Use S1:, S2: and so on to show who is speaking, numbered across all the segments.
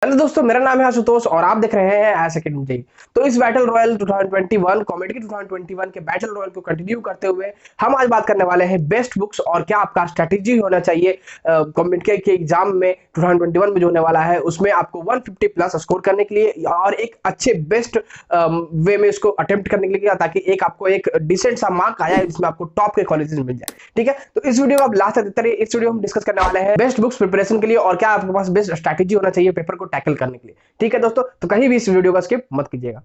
S1: Hello दोस्तों, मेरा नाम है आशुतोष और आप देख रहे हैं एस अकेडमी। तो इस बैटल रॉयल 2021 कॉमेडी 2021 के बैटल रॉयल को कंटिन्यू करते हुए हम आज बात करने वाले हैं बेस्ट बुक्स और क्या आपका स्ट्रैटेजी होना चाहिए कॉमेडी के एग्जाम में 2021 में जो होने वाला है उसमें आपको 150 प्लस स्कोर करने के लिए और एक अच्छे बेस्ट वे में इसको अटेम्प्ट करने के लिए, ताकि एक आपको एक डिसेंट सा मार्क आया जिसमें आपको टॉप के कॉलेजेस मिल जाए। ठीक है, तो इस वीडियो को आप लास्ट तक देखते रहिए। इस वीडियो में हम डिस्कस करने वाले हैं बेस्ट बुक्स प्रिपरेशन के लिए और क्या आपके पास बेस्ट स्ट्रैटेजी होना चाहिए पेपर को टैकल करने के लिए। ठीक है दोस्तों, तो कहीं भी इस वीडियो का स्किप मत कीजिएगा।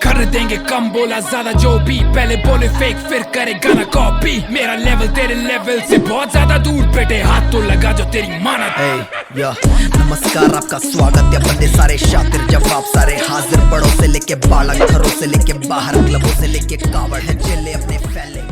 S2: कर देंगे कम बोला ज्यादा जो भी पहले बोले फेक फिर करे गाना कॉपी। मेरा लेवल तेरे लेवल से बहुत ज्यादा दूर, बेटे हाथ तो लगा जो तेरी माना।
S3: नमस्कार, आपका स्वागत है। बंदे सारे शातिर, जवाब सारे हाजिर, बड़ों से लेके बालक, घरों से लेके बाहर, क्लबों से लेके कावड़ है, चले अपने फैले।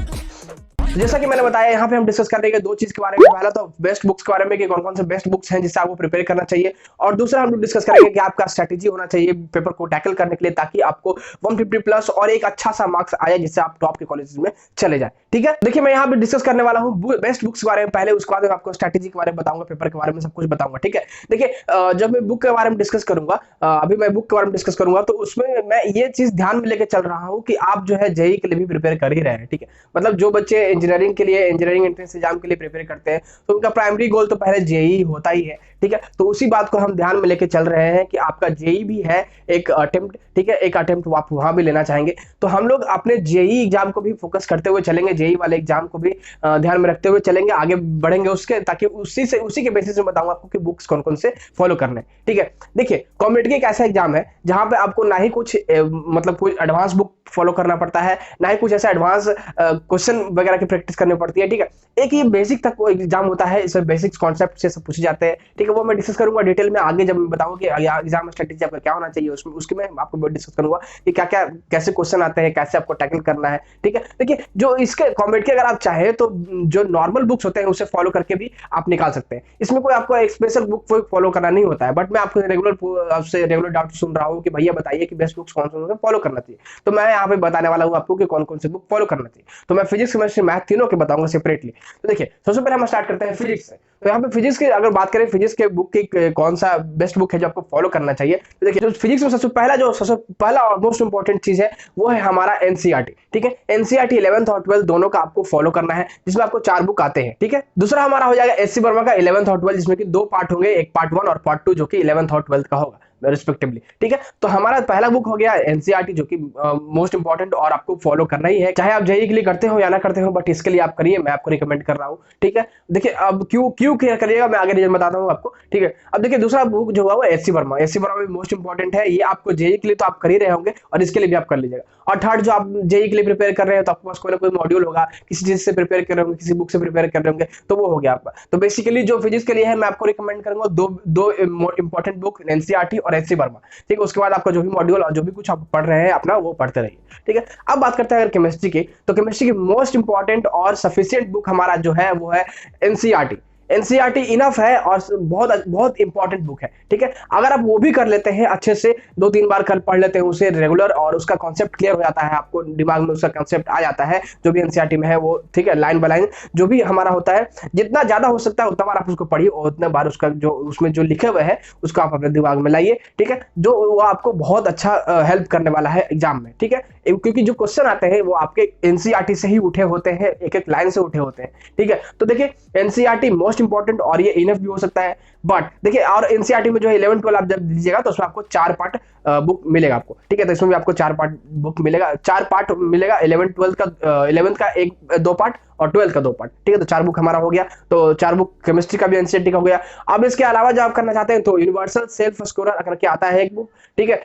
S1: जैसा कि मैंने बताया, यहाँ पे हम डिस्कस कर रहे हैं दो चीज के बारे में। पहला तो बेस्ट बुक्स के बारे में कि कौन कौन से बेस्ट बुक्स हैं जिससे आपको प्रिपेयर करना चाहिए, और दूसरा हम लोग डिस्कस करेंगे कि आपका स्ट्रैटेजी होना चाहिए पेपर को टैकल करने के लिए, ताकि आपको 150 प्लस और एक अच्छा सा मार्क्स आए जिससे आप टॉप के कॉलेजेस में चले जाए। ठीक है, देखिए मैं यहाँ पे डिस्कस करने वाला हूँ बेस्ट बुक्स के बारे में पहले, उसके बाद आपको स्ट्रैटेजी के बारे में बताऊंगा, पेपर के बारे में सब कुछ बताऊंगा। ठीक है, देखिए जब मैं बुक के बारे में डिस्कस करूंगा, अभी मैं बुक के बारे में डिस्कस करूंगा, तो उसमें मैं ये चीज ध्यान में लेकर चल रहा हूँ कि आप जो है जेई के लिए भी प्रिपेयर कर ही रहे हैं। ठीक है, मतलब जो बच्चे इंजीनियरिंग के लिए इंजीनियरिंग एंट्रेंस एग्जाम के लिए प्रिपेयर करते हैं तो उनका प्राइमरी गोल तो पहले जेई होता ही है। ठीक है, तो उसी बात को हम ध्यान में लेके चल रहे हैं कि आपका जेई भी है एक अटेम्प्ट। ठीक है, एक अटेम्प्ट आप वहां भी लेना चाहेंगे, तो हम लोग अपने जेई एग्जाम को भी फोकस करते हुए चलेंगे, जेई वाले एग्जाम को भी ध्यान में रखते हुए चलेंगे, आगे बढ़ेंगे उसके, ताकि उसी के बेसिस में बताऊंगा आपको कि बुक्स कौन कौन से फॉलो करने। ठीक है, देखिए कॉम्पिटिटिव एक ऐसा एग्जाम है जहां पे आपको ना ही कुछ मतलब कोई एडवांस बुक फॉलो करना पड़ता है, ना ही कुछ ऐसा एडवांस क्वेश्चन वगैरह की प्रैक्टिस करनी पड़ती है। ठीक है, एक ये बेसिक तक एग्जाम होता है, इसमें बेसिक कॉन्सेप्ट से सब पूछे जाते हैं। ठीक है, वो मैं डिस्कस करूंगा डिटेल में आगे, जब मैं बताऊंगा कि एग्जाम स्ट्रेटेजी आपका क्या होना चाहिए, उसमें उसकी मैं आपको डिस्कस करूंगा कि क्या क्या कैसे क्वेश्चन आते हैं, कैसे आपको टैकल करना है। ठीक है, देखिए जो इसके कॉमेडी के अगर आप चाहे तो जो नॉर्मल बुक्स होते हैं उसे फॉलो करके भी आप निकाल सकते हैं। इसमें कोई आपको एक स्पेशल बुक फॉलो करना नहीं होता है, बट मैं आपको रेगुलर डाउट सुन रहा हूँ कि भैया बताइए कि बेस्ट बुक्स कौन से फॉलो करना चाहिए, तो मैं यहाँ पे बताने वाला हूँ आपको कि कौन कौन से बुक फॉलो करना चाहिए। तो मैं फिजिक्स, केमिस्ट्री, मैथ तीनों के बताऊंगा सेपरेटली। तो देखिए सबसे पहले हम स्टार्ट करते हैं फिजिक्स से। तो यहाँ पे फिजिक्स की अगर बात करें, फिजिक्स के बुक की कौन सा बेस्ट बुक है जो आपको फॉलो करना चाहिए, तो देखिए फिजिक्स में सबसे पहला और मोस्ट इंपॉर्टेंट चीज है वो है हमारा एनसीईआरटी। ठीक है, एनसीईआरटी 11th और 12th दोनों का आपको फॉलो करना है, जिसमें आपको 4 बुक आते हैं। ठीक है, दूसरा हमारा हो जाएगा एससी वर्मा का 11th और 12th, जिसमें कि 2 पार्ट होंगे, एक पार्ट 1 और पार्ट 2 जो कि 11th और 12th का होगा रिस्पेक्टिवली। ठीक है, तो हमारा पहला बुक हो गया एनसीईआरटी, जो कि मोस्ट इंपॉर्टेंट और आपको फॉलो करना ही है, चाहे आप जेईई के लिए करते हो या ना करते हो, बट इसके लिए आप करिए, मैं आपको रिकमेंड कर रहा हूँ। ठीक है, देखिए अब क्यों क्यों करिएगा मैं आगे रीजन बताता हूँ आपको। ठीक है, अब देखिए दूसरा बुक जो हुआ वो एससी वर्मा। एससी वर्मा भी मोस्ट इंपॉर्टेंट है, ये आपको जेईई के लिए तो आप कर ही रहे होंगे और इसके लिए भी आप कर लीजिएगा। और थर्ड, जो आप जेईई के लिए प्रिपेयर कर रहे हैं तो आपके पास कोई ना कोई मॉड्यूल होगा, किसी चीज से प्रिपेयर कर रहे होंगे, किसी बुक से प्रिपेयर कर रहे होंगे, तो वो हो गया आपका। तो बेसिकली जो फिजिक्स के लिए है मैं आपको रिकमेंड करूंगा दो इंपॉर्टेंट बुक, एनसीईआरटी और एससी वर्मा। ठीक है, उसके बाद आपका जो भी मॉड्यूल और जो भी कुछ आप पढ़ रहे हैं अपना वो पढ़ते रहिए। ठीक है, अब बात करते हैं अगर केमिस्ट्री की, तो केमिस्ट्री की मोस्ट इंपॉर्टेंट और सफिशिएंट बुक हमारा जो है वो है एनसीईआरटी। एनसीईआरटी इनफ है और बहुत बहुत इंपॉर्टेंट बुक है। ठीक है, अगर आप वो भी कर लेते हैं अच्छे से, 2-3 बार कल पढ़ लेते हैं उसे रेगुलर, और उसका कॉन्सेप्ट क्लियर हो जाता है, आपको दिमाग में उसका कॉन्सेप्ट आ जाता है जो भी एनसीईआरटी में है वो। ठीक है, लाइन बाय लाइन जो भी हमारा होता है, जितना ज्यादा हो सकता है उतना बार आप उसको पढ़िए और उतना बार उसका जो उसमें जो लिखे हुए है उसको आप अपने दिमाग में लाइए। ठीक है, जो वो आपको बहुत अच्छा हेल्प करने वाला है एग्जाम में। ठीक है, क्योंकि जो क्वेश्चन आते हैं वो आपके एनसीईआरटी से ही उठे होते हैं, एक एक लाइन से उठे होते हैं। ठीक है, तो देखिए एनसीईआरटी मोस्ट इंपॉर्टेंट और ये इनफ भी हो सकता है, बट देखिए और एनसीईआरटी में जो है 11-12 आप जब लीजिएगा तो उसमें आपको 4 पार्ट बुक मिलेगा आपको। ठीक है, तो इसमें भी आपको 4 पार्ट बुक मिलेगा, 4 पार्ट मिलेगा, 11th का 11th का 2 पार्ट और 12th का 2 पार्ट। ठीक है, तो 4 बुक हमारा हो गया, तो 4 बुक केमिस्ट्री का भी एनसीईआरटी का हो गया। अब इसके अलावा जो आप करना चाहते हैं तो यूनिवर्सल सेल्फ स्कोरर करके आता है एक बुक। ठीक है,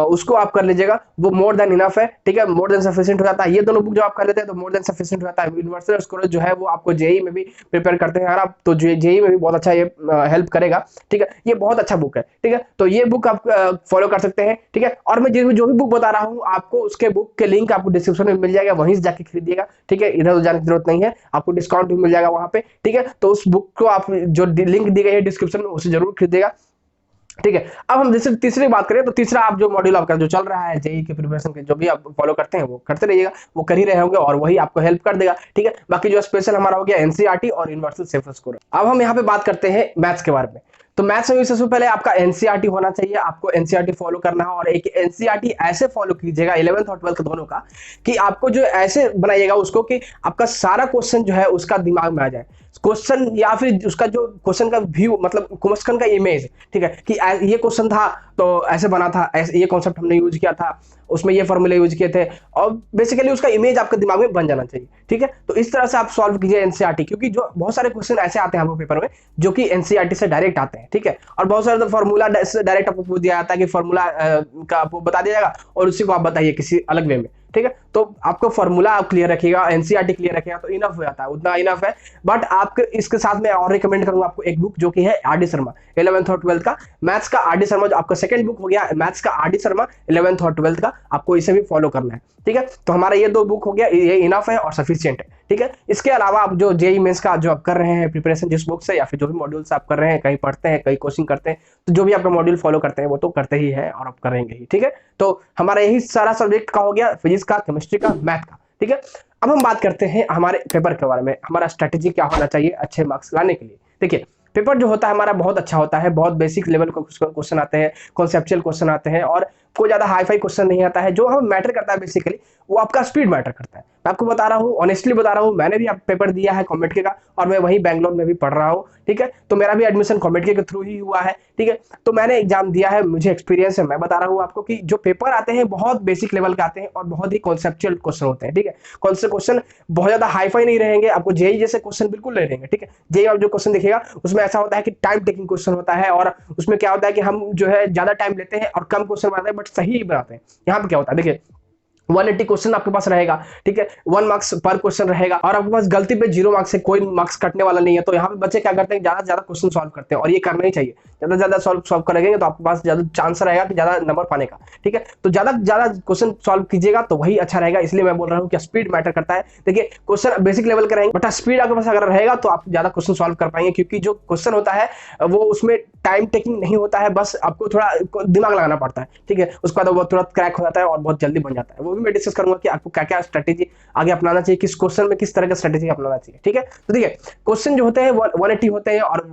S1: उसको आप कर लीजिएगा, वो मोर देन इनफ है। ठीक है, मोर देन सफिशिएंट हो जाता है। ये दोनों बुक जो आप कर लेते हैं तो मोर देन सफिशिएंट हो जाता है। यूनिवर्सल स्कोरर जो है वो आपको जेईई में भी प्रिपेयर करते हैं आप, तो जेईई में भी बहुत अच्छा ये हेल्प करेगा। ठीक है, ये बहुत अच्छा बुक है। ठीक है, तो ये बुक आप फॉलो कर सकते हैं। ठीक है, और मैं जो भी बुक बता रहा हूँ आपको उसके बुक के लिंक आपको डिस्क्रिप्शन में मिल जाएगा, वहीं से जाके खरीदिएगा। ठीक है, इधर उधर जाने की जरूरत नहीं है, आपको डिस्काउंट भी मिल जाएगा वहां पे। ठीक है, तो उस बुक को आप जो लिंक दी गई है डिस्क्रिप्शन में उसे जरूर खरीदिएगा। ठीक है। अब हम जैसे तीसरी बात करें तो तीसरा आप जो मॉड्यूल आपका जो चल रहा है जेई के प्रिपरेशन के, जो भी आप फॉलो करते हैं वो करते रहिएगा, वो कर ही रहे होंगे और वही आपको हेल्प कर देगा। ठीक है, बाकी जो स्पेशल हमारा हो गया एनसीईआरटी और यूनिवर्सल सेफ स्कोर। अब हम यहाँ पे बात करते हैं मैथ्स के बारे में। तो मैथ्स में सबसे पहले आपका एनसीईआरटी होना चाहिए, आपको एनसीईआरटी फॉलो करना है और एक एनसीईआरटी ऐसे फॉलो कीजिएगा 11th और 12th दोनों का, कि आपको जो ऐसे बनाइएगा उसको कि आपका सारा क्वेश्चन जो है उसका दिमाग में आ जाए, क्वेश्चन या फिर उसका जो क्वेश्चन का व्यू, मतलब क्वेश्चन का इमेज। ठीक है, कि ये क्वेश्चन था तो ऐसे बना था, ऐसे ये कॉन्सेप्ट हमने यूज किया था, उसमें ये फॉर्मूले यूज किए थे, और बेसिकली उसका इमेज आपके दिमाग में बन जाना चाहिए। ठीक है, तो इस तरह से आप सॉल्व कीजिए एनसीईआरटी, क्योंकि जो बहुत सारे क्वेश्चन ऐसे आते हैं आपको पेपर में जो कि एनसीईआरटी से डायरेक्ट आते हैं। ठीक है, और बहुत सारे तो फॉर्मूला डायरेक्ट आपको पूछ दिया जाता है कि फॉर्मूला का आपको बता दिया जाएगा और उसी को आप बताइए किसी अलग वे में। ठीक है, तो आपको फॉर्मूला आप क्लियर रखिएगा, एनसीईआरटी क्लियर रखिएगा तो इनफ हो जाता है, उतना इनफ है। बट आपके इसके साथ में और रिकमेंड करूंगा आपको एक बुक जो कि है आर डी शर्मा 11th और 12th का मैथ्स का। आर डी शर्मा जो आपका सेकंड बुक हो गया मैथ्स का, आर डी शर्मा 11th और 12th का, आपको इसे भी फॉलो करना है। ठीक है, तो हमारा ये 2 बुक हो गया, ये इनफ है और सफिशिएंट है। ठीक है, इसके अलावा आप जो जेईई मेंस का जो आप कर रहे हैं प्रिपरेशन जिस बुक से या फिर जो भी मॉड्यूल्स आप कर रहे हैं, कहीं पढ़ते हैं कहीं कोचिंग करते हैं, तो जो भी आपका मॉड्यूल फॉलो करते हैं वो तो करते ही है और आप करेंगे ही। ठीक है, तो हमारा यही सारा सब्जेक्ट का हो गया, फिजिक्स का, केमिस्ट्री का, मैथ का। ठीक है, अब हम बात करते हैं हमारे पेपर के बारे में, हमारा स्ट्रेटेजी क्या होना चाहिए अच्छे मार्क्स लाने के लिए। देखिए, पेपर जो होता है हमारा बहुत अच्छा होता है, बहुत बेसिक लेवल के क्वेश्चन आते हैं, कॉन्सेप्चुअल क्वेश्चन आते हैं और कोई ज्यादा हाई फाई क्वेश्चन नहीं आता है। जो हम मैटर करता है बेसिकली वो आपका स्पीड मैटर करता है। मैं आपको बता रहा हूँ, ऑनेस्टली बता रहा हूँ, मैंने भी पेपर दिया है कॉमेडके का और मैं वहीं बैंगलोर में भी पढ़ रहा हूँ। ठीक है, तो मेरा भी एडमिशन कॉमेडके के थ्रू ही हुआ है। ठीक है, तो मैंने एग्जाम दिया है, मुझे एक्सपीरियंस है, मैं बता रहा हूँ आपको कि जो पेपर आते हैं बहुत बेसिक लेवल के आते हैं और बहुत ही कॉन्सेप्चुअल क्वेश्चन होते हैं। ठीक है, कौन से क्वेश्चन बहुत ज्यादा हाई फाई नहीं रहेंगे, आपको जेईई जैसे क्वेश्चन बिल्कुल नहीं रहेंगे। ठीक है, जेईई आप जो क्वेश्चन देखिएगा उसमें ऐसा होता है कि टाइम टेकिंग क्वेश्चन होता है और उसमें क्या होता है कि हम जो है ज्यादा टाइम लेते हैं और कम क्वेश्चन बनाते हैं बट सही बनाते हैं। यहाँ पे क्या होता है, देखिए 180 क्वेश्चन आपके पास रहेगा। ठीक है, 1 मार्क्स पर क्वेश्चन रहेगा और आपके पास गलती पे 0 मार्क्स है, कोई मार्क्स कटने वाला नहीं है। तो यहाँ पे बच्चे क्या करते हैं, ज्यादा से ज्यादा क्वेश्चन सॉल्व करते हैं और ये करना ही चाहिए। ज्यादा से ज्यादा सॉल्व करेंगे तो आपके पास ज्यादा चांस रहेगा कि ज्यादा नंबर पाने का। ठीक है, तो ज्यादा ज्यादा क्वेश्चन सॉल्व कीजिएगा तो वही अच्छा रहेगा, इसलिए मैं बोल रहा हूँ कि स्पीड मैटर करता है। देखिए, क्वेश्चन बेसिक लेवल के रहेंगे बट स्पीड आपके पास अगर रहेगा तो आप ज्यादा क्वेश्चन सॉल्व कर पाएंगे, क्योंकि जो क्वेश्चन होता है वो उसमें टाइम टेकिंग नहीं होता है, बस आपको थोड़ा दिमाग लगाना पड़ता है। ठीक है, उसके बाद वो तुरंत क्रैक हो जाता है और बहुत जल्दी बन जाता है। वो भी मैं डिस्कस करूंगा कि आपको क्या क्या स्ट्रेटेजी आगे अपनाना चाहिए, किस क्वेश्चन में किस तरह का स्ट्रेटेजी अपनाना चाहिए। ठीक है, तो देखिए क्वेश्चन जो होते हैं 180 होते हैं और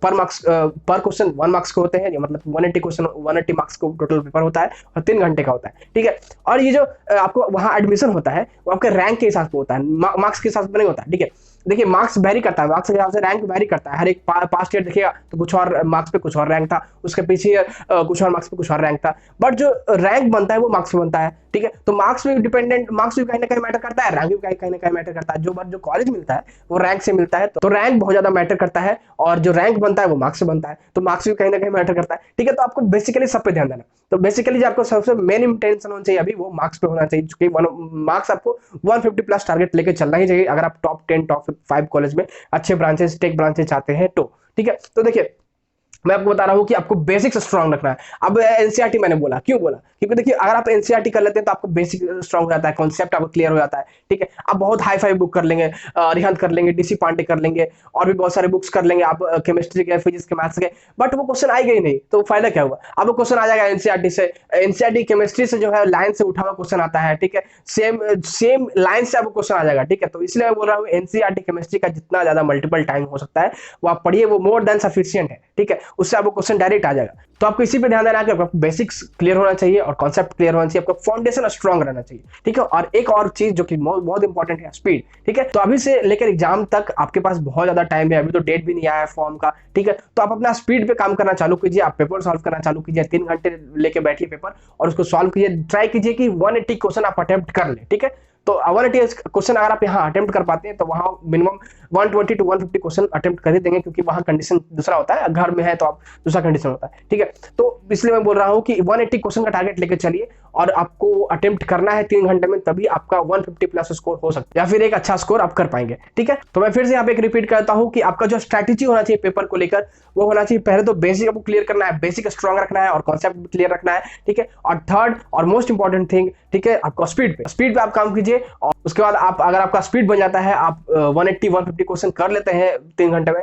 S1: पर क्वेश्चन 1 मार्क्स के होते हैं, मतलब 180 क्वेश्चन 180 मार्क्स का टोटल पेपर होता है और 3 घंटे का होता है। ठीक है, और ये जो आपको वहां एडमिशन होता है वो आपके रैंक के हिसाब से होता है, मार्क्स के हिसाब से नहीं होता है। ठीक है, देखिए मार्क्स वेरी करता है, मार्क्स के हिसाब से रैंक वेरी करता है। हर एक पास्ट ईयर देखिएगा तो कुछ और मार्क्स पे कुछ और रैंक था, उसके पीछे कुछ और मार्क्स पे कुछ और रैंक था, बट जो रैंक बनता है वो मार्क्स पे बनता है। ठीक है, तो मार्क्स में डिपेंडेंट, मार्क्स भी कहीं ना कहीं मैटर करता है, रैंक भी कहीं ना कहीं मैटर करता है। जो कॉलेज मिलता है वो रैंक से मिलता है, तो रैंक बहुत ज्यादा मैटर करता है और जो रैंक बनता है वो मार्क्स से बनता है, तो मार्क्स भी कहीं ना कहीं मैटर करता है। ठीक है, तो आपको बेसिकली सब पे ध्यान देना। तो बेसिकली जो आपको सबसे मेन इंटेंशन होना चाहिए अभी वो मार्क्स पे होना चाहिए, क्योंकि मार्क्स आपको 150 प्लस टारगेट लेके चलना ही चाहिए अगर आप टॉप 10 टॉप 5 कॉलेज में अच्छे ब्रांचेस टेक ब्रांचेस चाहते हैं तो। ठीक है, तो देखिए मैं आपको बता रहा हूं कि आपको बेसिक्स स्ट्रांग रखना है। अब एनसीईआरटी मैंने बोला, क्यों बोला, क्योंकि देखिए अगर आप एनसीईआरटी कर लेते हैं तो आपको बेसिक स्ट्रांग हो जाता है, कॉन्सेप्ट आपको क्लियर हो जाता है। ठीक है, आप बहुत हाई फाई बुक कर लेंगे, रिहंत कर लेंगे, डीसी पांडे कर लेंगे और भी बहुत सारे बुक्स कर लेंगे आप केमिस्ट्री के, फिजिक्स के, मैथ्स के, बट वो क्वेश्चन आएगा ही नहीं, तो फायदा क्या हुआ। अब वो क्वेश्चन आ जाएगा एनसीईआरटी से, एनसीईआरटी केमिस्ट्री से जो है लाइन से उठा हुआ क्वेश्चन आता है। ठीक है, सेम लाइन से आपको क्वेश्चन आ जाएगा। ठीक है, तो इसलिए मैं बोल रहा हूँ एनसीईआरटी केमिस्ट्री का जितना ज्यादा मल्टीपल टाइम हो सकता है वो आप पढ़िए, वो मोर देन सफिशिएंट है। ठीक है, उससे आपको क्वेश्चन डायरेक्ट आ जाएगा। तो आपको इसी पे ध्यान देना है कि आपको बेसिक्स क्लियर होना चाहिए और कॉन्सेप्ट क्लियर होना चाहिए, आपका फाउंडेशन स्ट्रांग रहना चाहिए। ठीक है, और एक और चीज जो कि बहुत इंपॉर्टेंट है, स्पीड। ठीक है, तो अभी से लेकर एग्जाम तक आपके पास बहुत ज्यादा टाइम है, अभी तो डेट भी नहीं आया है फॉर्म का। ठीक है, तो आप अपना स्पीड पे काम करना चालू कीजिए, आप पेपर सॉल्व करना चालू कीजिए, 3 घंटे लेके बैठिए पेपर और उसको सॉल्व कीजिए। ट्राई कीजिए कि 180 क्वेश्चन आप अटेम्प्ट कर ले। ठीक है, तो 180 क्वेश्चन अगर आप यहाँ अटेम्प्ट कर पाते हैं तो वहां मिनिमम 120 to 150 क्वेश्चन अटेम्प्ट कर ही देंगे, क्योंकि वहां कंडीशन दूसरा होता है, घर में है तो आप दूसरा कंडीशन होता है। ठीक है, तो इसलिए मैं बोल रहा हूँ कि 180 क्वेश्चन का टारगेट लेकर चलिए और आपको अटेम्प्ट करना है 3 घंटे में, तभी आपका 150 प्लस स्कोर हो सकता है या फिर एक अच्छा स्कोर आप कर पाएंगे। ठीक है, तो मैं फिर से यहाँ पे एक रिपीट करता हूँ कि आपका जो स्ट्रैटेजी होना चाहिए पेपर को लेकर वो होना चाहिए, पहले तो बेसिक आपको क्लियर करना है, बेसिक स्ट्रांग रखना है और कॉन्सेप्ट भी क्लियर रखना है। ठीक है, और थर्ड और मोस्ट इंपॉर्टेंट थिंग, ठीक है, आपको स्पीड पे आप काम कीजिए। और उसके बाद आप अगर आपका स्पीड बन जाता है, आप 180-150 क्वेश्चन कर लेते हैं 3 घंटे में,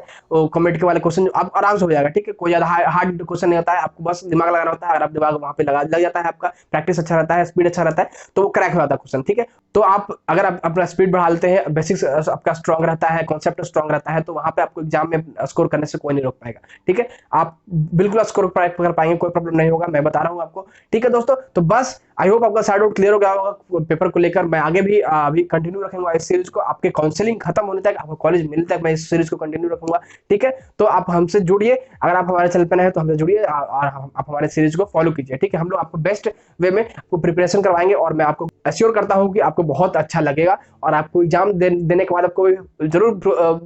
S1: कॉमेडी वाले क्वेश्चन आप आराम से हो जाएगा। ठीक है, कोई ज्यादा हार्ड क्वेश्चन नहीं होता है, आपको बस दिमाग लगाना होता है। अगर आप दिमाग वहां पे लग जाता है, आपका प्रैक्टिस अच्छा रहता है, स्पीड अच्छा रहता है, तो वो क्रैक हो जाता है क्वेश्चन। ठीक है, तो आप अगर आप अपना स्पीड बढ़ा लेते हैं, बेसिक्स आपका स्ट्रांग रहता है, कॉन्सेप्ट स्ट्रांग रहता है, तो वहां पे आपको एग्जाम में स्कोर करने से कोई नहीं रोक पाएगा। ठीक है, आप बिल्कुल स्कोर कर पाएंगे, कोई प्रॉब्लम नहीं होगा, मैं बता रहा हूँ आपको। ठीक है दोस्तों, तो बस आई होप आपका सारा डाउट क्लियर हो गया होगा पेपर को लेकर। मैं आगे भी अभी कंटिन्यू रखूंगा इस सीरीज को, आपके काउंसलिंग खत्म होने तक, आपको कॉलेज मिलने तक मैं इस सीरीज को कंटिन्यू रखूंगा। ठीक है, तो आप हमसे जुड़िए, अगर आप हमारे चैनल पर नए हैं तो हमसे जुड़िए और आप हमारे सीरीज को फॉलो कीजिए। ठीक है, हम लोग आपको बेस्ट वे में आपको प्रिपरेशन करवाएंगे और मैं आपको एश्योर करता हूं कि आपको बहुत अच्छा लगेगा और आपको एग्जाम देने के बाद आपको जरूर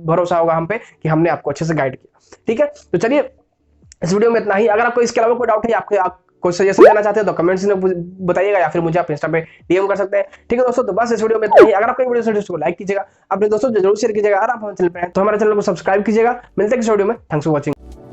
S1: भरोसा होगा हम पे कि हमने आपको अच्छे से गाइड किया। ठीक है, तो चलिए इस वीडियो में इतना ही। अगर आपको इसके अलावा कोई डाउट है, आप कोई सजेशन देना चाहते हैं तो कमेंट्स में बताइएगा या फिर मुझे आप इंस्टा पे डीएम कर सकते हैं। ठीक है दोस्तों, तो बस इस वीडियो में इतना ही। अगर आपको वीडियो से को लाइक कीजिएगा, अपने दोस्तों जरूर शेयर कीजिएगा। अगर आप हमारे चैनल पे हैं तो हमारे चैनल को सब्सक्राइब कीजिएगा। मिलते हैं इस वीडियो में, थैंक्स फॉर वॉचिंग।